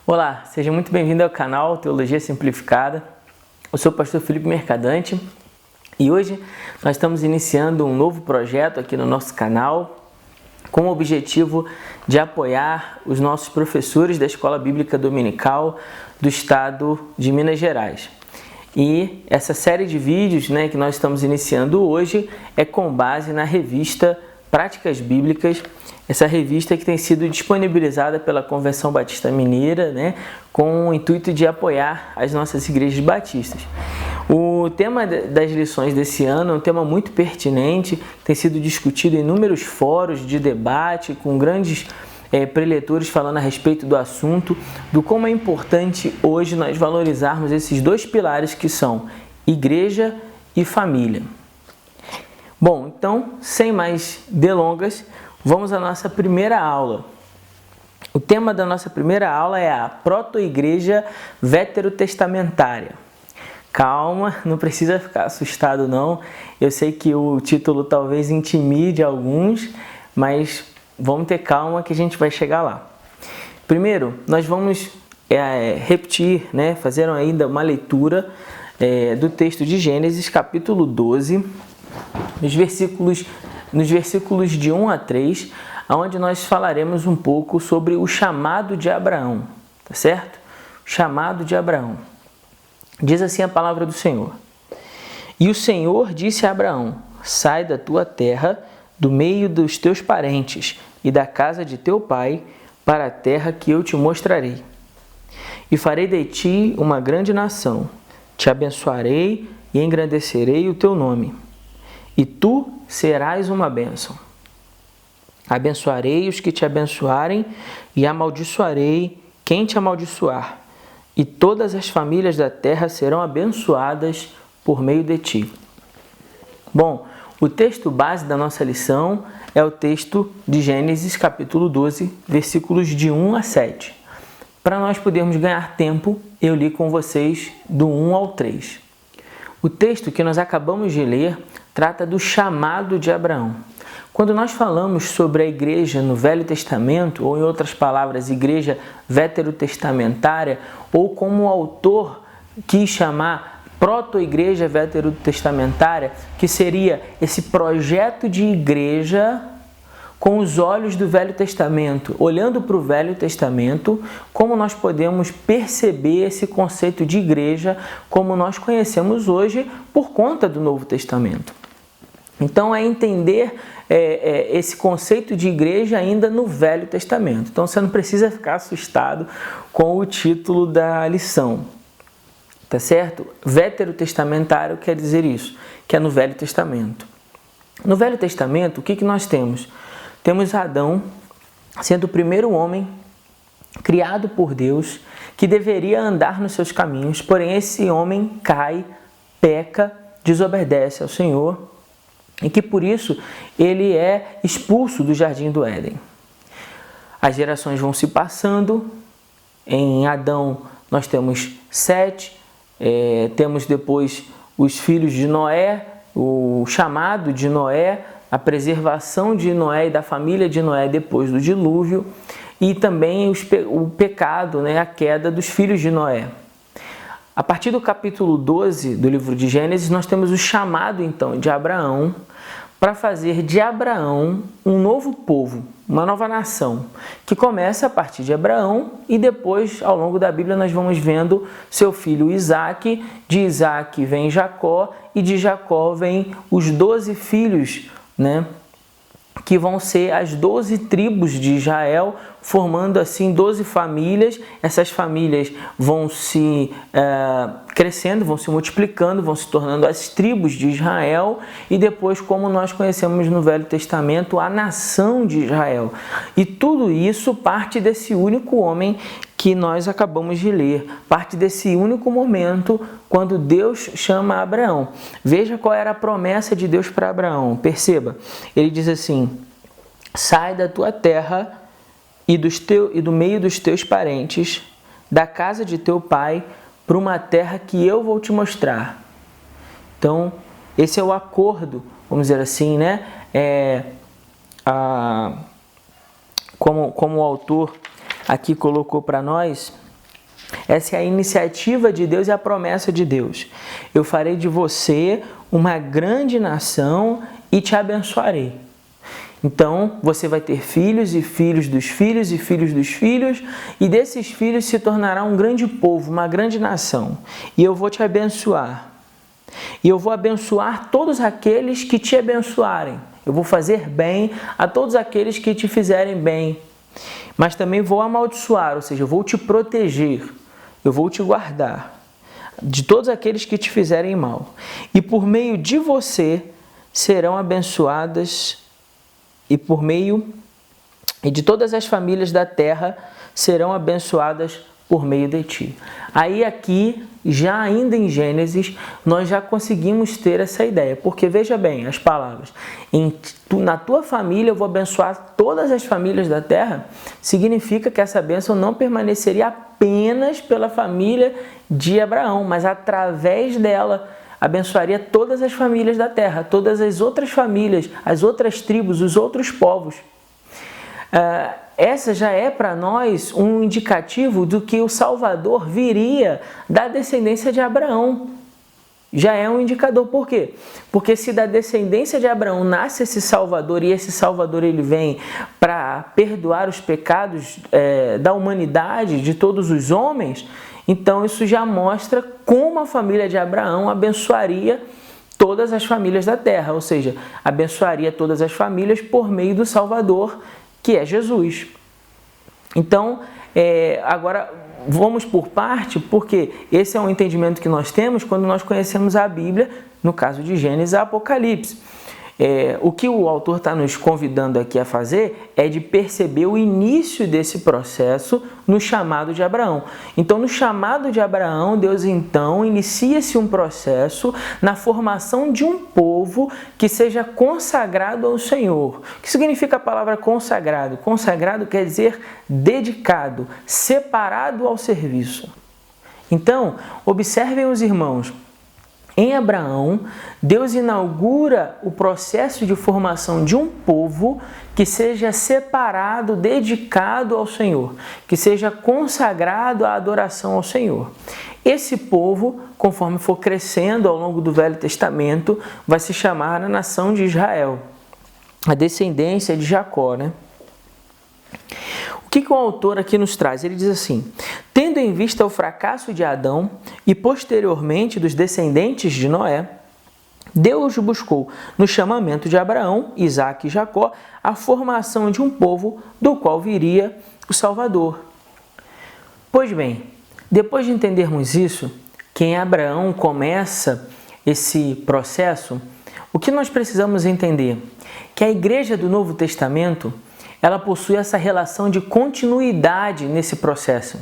Olá, seja muito bem-vindo ao canal Teologia Simplificada. Eu sou o pastor Felipe Mercadante e hoje nós estamos iniciando um novo projeto aqui no nosso canal com o objetivo de apoiar os nossos professores da Escola Bíblica Dominical do estado de Minas Gerais. E essa série de vídeos que nós estamos iniciando hoje é com base na revista Práticas Bíblicas, essa revista que tem sido disponibilizada pela Convenção Batista Mineira, com o intuito de apoiar as nossas igrejas batistas. O tema das lições desse ano é um tema muito pertinente, tem sido discutido em inúmeros fóruns de debate, com grandes preletores falando a respeito do assunto, do como é importante hoje nós valorizarmos esses dois pilares que são igreja e família. Bom, então, sem mais delongas, vamos à nossa primeira aula. O tema da nossa primeira aula é a proto-igreja veterotestamentária. Calma, não precisa ficar assustado não. Eu sei que o título talvez intimide alguns, mas vamos ter calma que a gente vai chegar lá. Primeiro, nós vamos repetir, fazer ainda uma leitura do texto de Gênesis, capítulo 12, nos versículos de 1 a 3, onde nós falaremos um pouco sobre o chamado de Abraão, tá certo? O chamado de Abraão. Diz assim a palavra do Senhor. E o Senhor disse a Abraão: sai da tua terra, do meio dos teus parentes e da casa de teu pai, para a terra que eu te mostrarei. E farei de ti uma grande nação, te abençoarei e engrandecerei o teu nome. E tu serás uma bênção. Abençoarei os que te abençoarem e amaldiçoarei quem te amaldiçoar. E todas as famílias da terra serão abençoadas por meio de ti. Bom, o texto base da nossa lição é o texto de Gênesis capítulo 12, versículos de 1 a 7. Para nós podermos ganhar tempo, eu li com vocês do 1 ao 3. O texto que nós acabamos de ler trata do chamado de Abraão. Quando nós falamos sobre a igreja no Velho Testamento, ou em outras palavras, igreja veterotestamentária, ou como o autor quis chamar proto-igreja veterotestamentária, que seria esse projeto de igreja com os olhos do Velho Testamento, olhando para o Velho Testamento, como nós podemos perceber esse conceito de igreja como nós conhecemos hoje por conta do Novo Testamento. Então, é entender esse conceito de igreja ainda no Velho Testamento. Então, você não precisa ficar assustado com o título da lição, tá certo? Veterotestamentário quer dizer isso, que é no Velho Testamento. No Velho Testamento, o que nós temos? Temos Adão sendo o primeiro homem criado por Deus que deveria andar nos seus caminhos, porém esse homem cai, peca, desobedece ao Senhor e que por isso ele é expulso do Jardim do Éden. As gerações vão se passando, em Adão nós temos Sete, temos depois os filhos de Noé, o chamado de Noé, a preservação de Noé e da família de Noé depois do dilúvio e também o pecado, a queda dos filhos de Noé. A partir do capítulo 12 do livro de Gênesis, nós temos o chamado então de Abraão para fazer de Abraão um novo povo, uma nova nação, que começa a partir de Abraão e depois, ao longo da Bíblia, nós vamos vendo seu filho Isaque, de Isaque vem Jacó e de Jacó vem os 12 filhos, que vão ser as 12 tribos de Israel, formando assim 12 famílias. Essas famílias vão se crescendo, vão se multiplicando, vão se tornando as tribos de Israel e depois, como nós conhecemos no Velho Testamento, a nação de Israel. E tudo isso parte desse único homem que nós acabamos de ler, parte desse único momento quando Deus chama Abraão. Veja qual era a promessa de Deus para Abraão. Perceba, ele diz assim: sai da tua terra e do meio dos teus parentes, da casa de teu pai, para uma terra que eu vou te mostrar. Então, esse é o acordo, vamos dizer assim, como o autor aqui colocou para nós, Essa é a iniciativa de Deus e a promessa de Deus. Eu farei de você uma grande nação e te abençoarei. Então, você vai ter filhos e filhos dos filhos e filhos dos filhos, e desses filhos se tornará um grande povo, uma grande nação. E eu vou te abençoar. E eu vou abençoar todos aqueles que te abençoarem. Eu vou fazer bem a todos aqueles que te fizerem bem. Mas também vou amaldiçoar, ou seja, eu vou te proteger, eu vou te guardar de todos aqueles que te fizerem mal. E por meio de você serão abençoadas, e de todas as famílias da terra serão abençoadas por meio de ti. Aí aqui, já ainda em Gênesis, nós já conseguimos ter essa ideia. Porque veja bem as palavras. Na tua família eu vou abençoar todas as famílias da terra. Significa que essa bênção não permaneceria apenas pela família de Abraão, mas através dela abençoaria todas as famílias da terra, todas as outras famílias, as outras tribos, os outros povos. Essa já é para nós um indicativo do que o Salvador viria da descendência de Abraão. Já é um indicador. Por quê? Porque se da descendência de Abraão nasce esse Salvador, e esse Salvador ele vem para perdoar os pecados da humanidade, de todos os homens, então isso já mostra como a família de Abraão abençoaria todas as famílias da terra, ou seja, abençoaria todas as famílias por meio do Salvador, que é Jesus. Então, agora vamos por parte, porque esse é um entendimento que nós temos quando nós conhecemos a Bíblia, no caso de Gênesis e Apocalipse. O que o autor está nos convidando aqui a fazer é de perceber o início desse processo no chamado de Abraão. Então, no chamado de Abraão, Deus então inicia-se um processo na formação de um povo que seja consagrado ao Senhor. O que significa a palavra consagrado? Consagrado quer dizer dedicado, separado ao serviço. Então, observem os irmãos. Em Abraão, Deus inaugura o processo de formação de um povo que seja separado, dedicado ao Senhor, que seja consagrado à adoração ao Senhor. Esse povo, conforme for crescendo ao longo do Velho Testamento, vai se chamar a nação de Israel, a descendência de Jacó, né? O que o autor aqui nos traz? Ele diz assim: tendo em vista o fracasso de Adão e posteriormente dos descendentes de Noé, Deus buscou no chamamento de Abraão, Isaque e Jacó a formação de um povo do qual viria o Salvador. Pois bem, depois de entendermos isso, que em Abraão começa esse processo, o que nós precisamos entender? Que a igreja do Novo Testamento ela possui essa relação de continuidade nesse processo.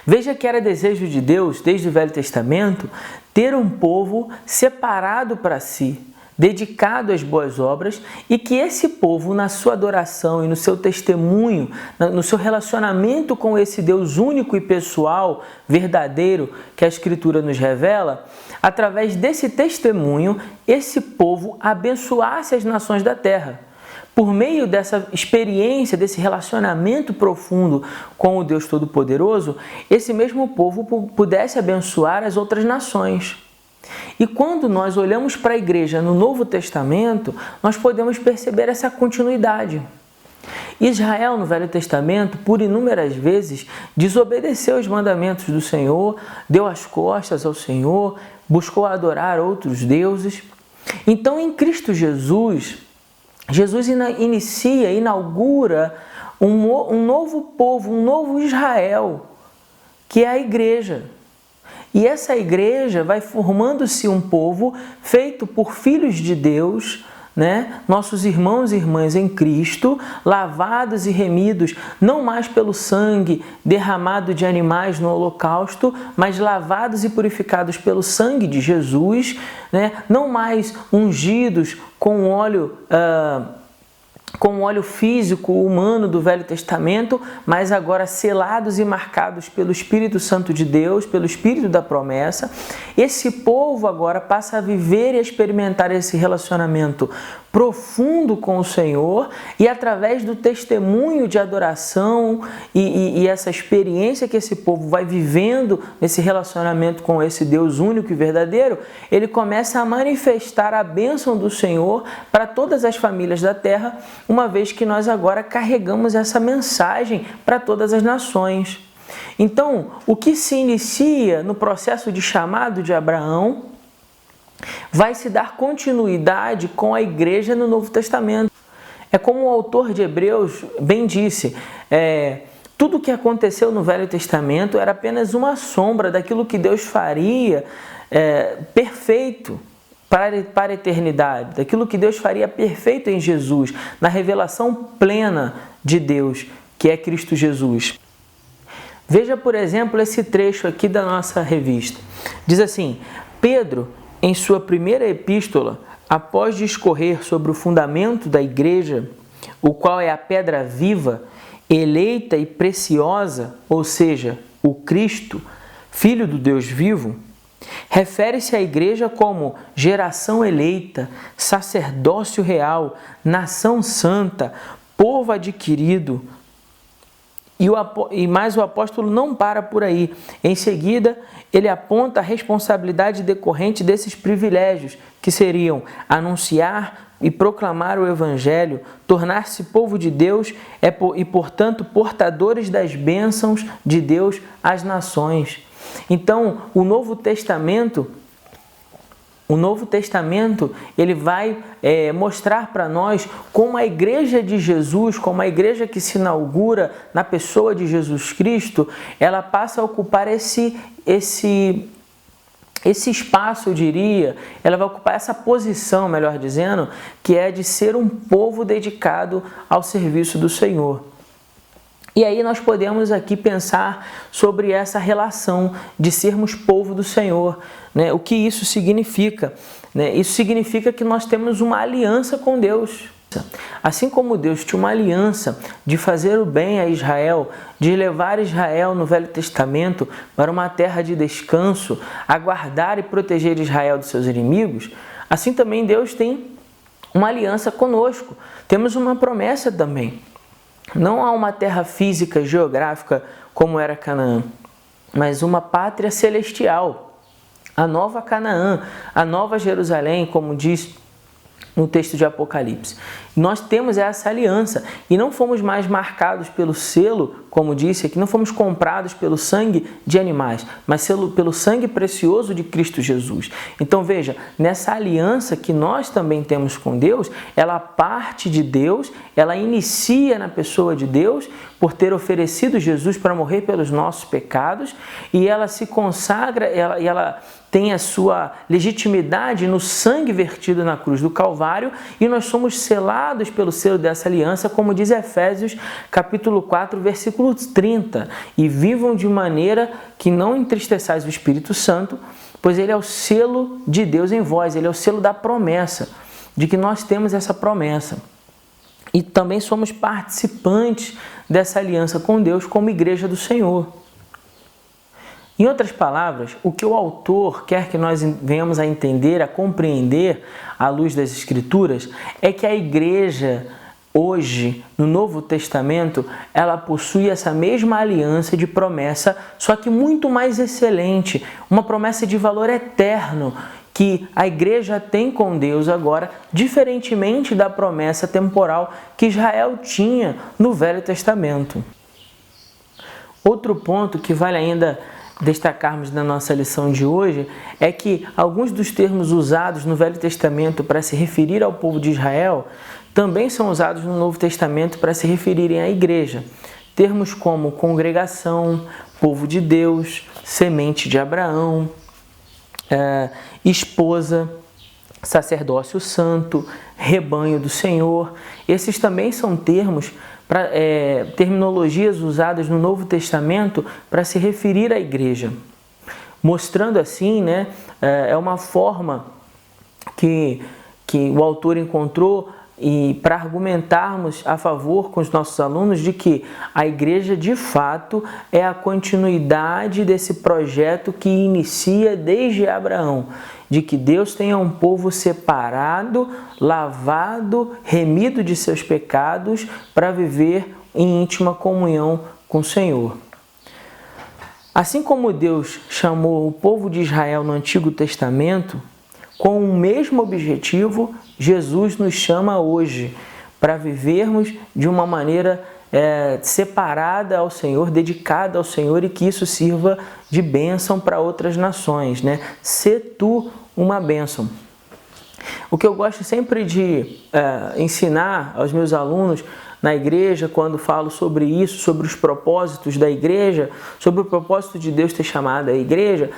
Veja que era desejo de Deus, desde o Velho Testamento, ter um povo separado para si, dedicado às boas obras, e que esse povo, na sua adoração e no seu testemunho, no seu relacionamento com esse Deus único e pessoal, verdadeiro, que a Escritura nos revela, através desse testemunho, esse povo abençoasse as nações da terra. Por meio dessa experiência, desse relacionamento profundo com o Deus Todo-Poderoso, esse mesmo povo pudesse abençoar as outras nações. E quando nós olhamos para a igreja no Novo Testamento, nós podemos perceber essa continuidade. Israel, no Velho Testamento, por inúmeras vezes, desobedeceu os mandamentos do Senhor, deu as costas ao Senhor, buscou adorar outros deuses. Então, em Cristo Jesus inaugura um novo povo, um novo Israel, que é a igreja. E essa igreja vai formando-se um povo feito por filhos de Deus, né? Nossos irmãos e irmãs em Cristo, lavados e remidos, não mais pelo sangue derramado de animais no holocausto, mas lavados e purificados pelo sangue de Jesus, né? Não mais ungidos com óleo físico, humano do Velho Testamento, mas agora selados e marcados pelo Espírito Santo de Deus, pelo Espírito da promessa. Esse povo agora passa a viver e a experimentar esse relacionamento profundo com o Senhor, e através do testemunho de adoração e essa experiência que esse povo vai vivendo nesse relacionamento com esse Deus único e verdadeiro, ele começa a manifestar a bênção do Senhor para todas as famílias da terra, uma vez que nós agora carregamos essa mensagem para todas as nações. Então, o que se inicia no processo de chamado de Abraão vai se dar continuidade com a igreja no Novo Testamento. É como o autor de Hebreus bem disse, tudo o que aconteceu no Velho Testamento era apenas uma sombra daquilo que Deus faria perfeito para a eternidade, daquilo que Deus faria perfeito em Jesus, na revelação plena de Deus, que é Cristo Jesus. Veja, por exemplo, esse trecho aqui da nossa revista. Diz assim: Pedro, em sua primeira epístola, após discorrer sobre o fundamento da igreja, o qual é a pedra viva, eleita e preciosa, ou seja, o Cristo, Filho do Deus vivo, refere-se à igreja como geração eleita, sacerdócio real, nação santa, povo adquirido. Mas o apóstolo não para por aí. Em seguida, ele aponta a responsabilidade decorrente desses privilégios, que seriam anunciar e proclamar o Evangelho, tornar-se povo de Deus e, portanto, portadores das bênçãos de Deus às nações. Então, o Novo Testamento ele vai mostrar para nós como a igreja de Jesus, como a igreja que se inaugura na pessoa de Jesus Cristo, ela passa a ocupar esse espaço, eu diria, ela vai ocupar essa posição, melhor dizendo, que é de ser um povo dedicado ao serviço do Senhor. E aí nós podemos aqui pensar sobre essa relação de sermos povo do Senhor, né? O que isso significa? Né? Isso significa que nós temos uma aliança com Deus. Assim como Deus tinha uma aliança de fazer o bem a Israel, de levar Israel no Velho Testamento para uma terra de descanso, a guardar e proteger Israel dos seus inimigos, assim também Deus tem uma aliança conosco. Temos uma promessa também. Não há uma terra física, geográfica, como era Canaã, mas uma pátria celestial, a nova Canaã, a nova Jerusalém, como diz no texto de Apocalipse. Nós temos essa aliança e não fomos mais marcados pelo selo, como disse aqui, não fomos comprados pelo sangue de animais, mas pelo sangue precioso de Cristo Jesus. Então veja, nessa aliança que nós também temos com Deus, ela parte de Deus, ela inicia na pessoa de Deus, por ter oferecido Jesus para morrer pelos nossos pecados, e ela se consagra, ela tem a sua legitimidade no sangue vertido na cruz do Calvário, e nós somos selados pelo selo dessa aliança, como diz Efésios capítulo 4, versículo 30. E vivam de maneira que não entristeçais o Espírito Santo, pois ele é o selo de Deus em vós, ele é o selo da promessa, de que nós temos essa promessa. E também somos participantes dessa aliança com Deus como igreja do Senhor. Em outras palavras, o que o autor quer que nós venhamos a entender, a compreender à luz das Escrituras, é que a igreja hoje, no Novo Testamento, ela possui essa mesma aliança de promessa, só que muito mais excelente, uma promessa de valor eterno, que a igreja tem com Deus agora, diferentemente da promessa temporal que Israel tinha no Velho Testamento. Outro ponto que vale ainda destacarmos na nossa lição de hoje é que alguns dos termos usados no Velho Testamento para se referir ao povo de Israel também são usados no Novo Testamento para se referirem à igreja. Termos como congregação, povo de Deus, semente de Abraão, esposa, sacerdócio santo, rebanho do Senhor. Esses também são termos, terminologias usadas no Novo Testamento para se referir à igreja. Mostrando assim, é uma forma que o autor encontrou e para argumentarmos a favor com os nossos alunos de que a igreja de fato é a continuidade desse projeto que inicia desde Abraão, de que Deus tenha um povo separado, lavado, remido de seus pecados para viver em íntima comunhão com o Senhor. Assim como Deus chamou o povo de Israel no Antigo Testamento, com o mesmo objetivo, Jesus nos chama hoje para vivermos de uma maneira separada ao Senhor, dedicada ao Senhor, e que isso sirva de bênção para outras nações, né? Sê tu uma bênção. O que eu gosto sempre de ensinar aos meus alunos na igreja, quando falo sobre isso, sobre os propósitos da igreja, sobre o propósito de Deus ter chamado a igreja,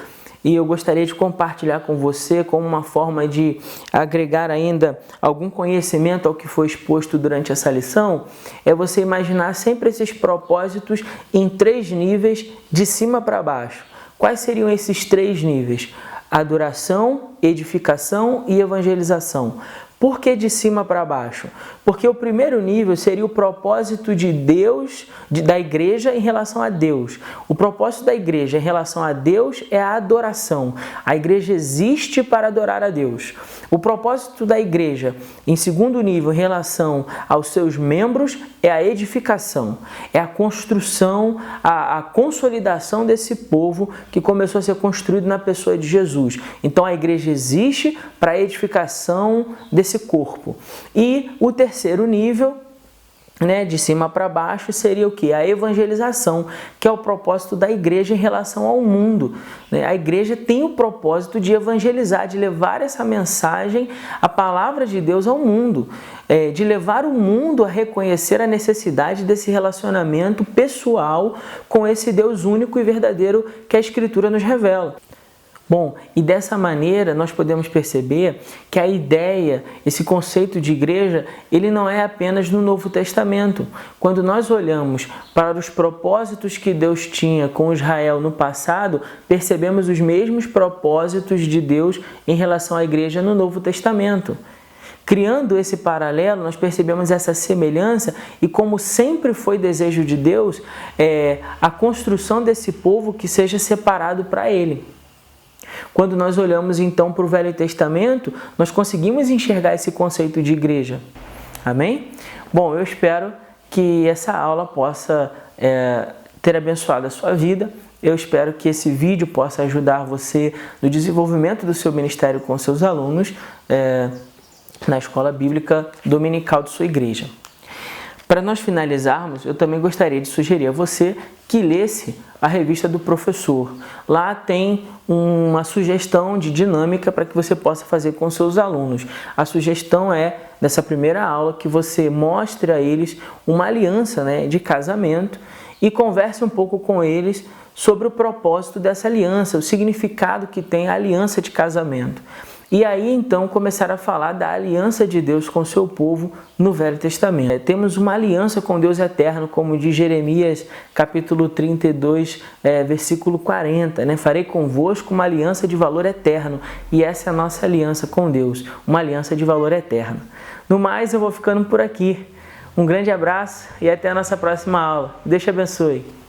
e eu gostaria de compartilhar com você como uma forma de agregar ainda algum conhecimento ao que foi exposto durante essa lição, é você imaginar sempre esses propósitos em 3 níveis, de cima para baixo. Quais seriam esses 3 níveis? Adoração, edificação e evangelização. Por que de cima para baixo? Porque o primeiro nível seria o propósito de Deus, da igreja em relação a Deus. O propósito da igreja em relação a Deus é a adoração. A igreja existe para adorar a Deus. O propósito da igreja, em segundo nível, em relação aos seus membros, é a edificação. É a construção, a consolidação desse povo que começou a ser construído na pessoa de Jesus. Então a igreja existe para a edificação desse corpo. E o terceiro nível, né, de cima para baixo, seria o que? A evangelização, que é o propósito da igreja em relação ao mundo. A igreja tem o propósito de evangelizar, de levar essa mensagem, a palavra de Deus ao mundo, de levar o mundo a reconhecer a necessidade desse relacionamento pessoal com esse Deus único e verdadeiro que a Escritura nos revela. Bom, e dessa maneira nós podemos perceber que a ideia, esse conceito de igreja, ele não é apenas no Novo Testamento. Quando nós olhamos para os propósitos que Deus tinha com Israel no passado, percebemos os mesmos propósitos de Deus em relação à igreja no Novo Testamento. Criando esse paralelo, nós percebemos essa semelhança e, como sempre foi desejo de Deus, a construção desse povo que seja separado para Ele. Quando nós olhamos então para o Velho Testamento, nós conseguimos enxergar esse conceito de igreja. Amém? Bom, eu espero que essa aula possa ter abençoado a sua vida. Eu espero que esse vídeo possa ajudar você no desenvolvimento do seu ministério com seus alunos na escola bíblica dominical de sua igreja. Para nós finalizarmos, eu também gostaria de sugerir a você que lesse a revista do professor. Lá tem uma sugestão de dinâmica para que você possa fazer com seus alunos. A sugestão é, nessa primeira aula, que você mostre a eles uma aliança, né, de casamento e converse um pouco com eles sobre o propósito dessa aliança, o significado que tem a aliança de casamento. E aí, então, começar a falar da aliança de Deus com o seu povo no Velho Testamento. Temos uma aliança com Deus eterno, como diz Jeremias, capítulo 32, versículo 40. Né? Farei convosco uma aliança de valor eterno. E essa é a nossa aliança com Deus, uma aliança de valor eterno. No mais, eu vou ficando por aqui. Um grande abraço e até a nossa próxima aula. Deus te abençoe.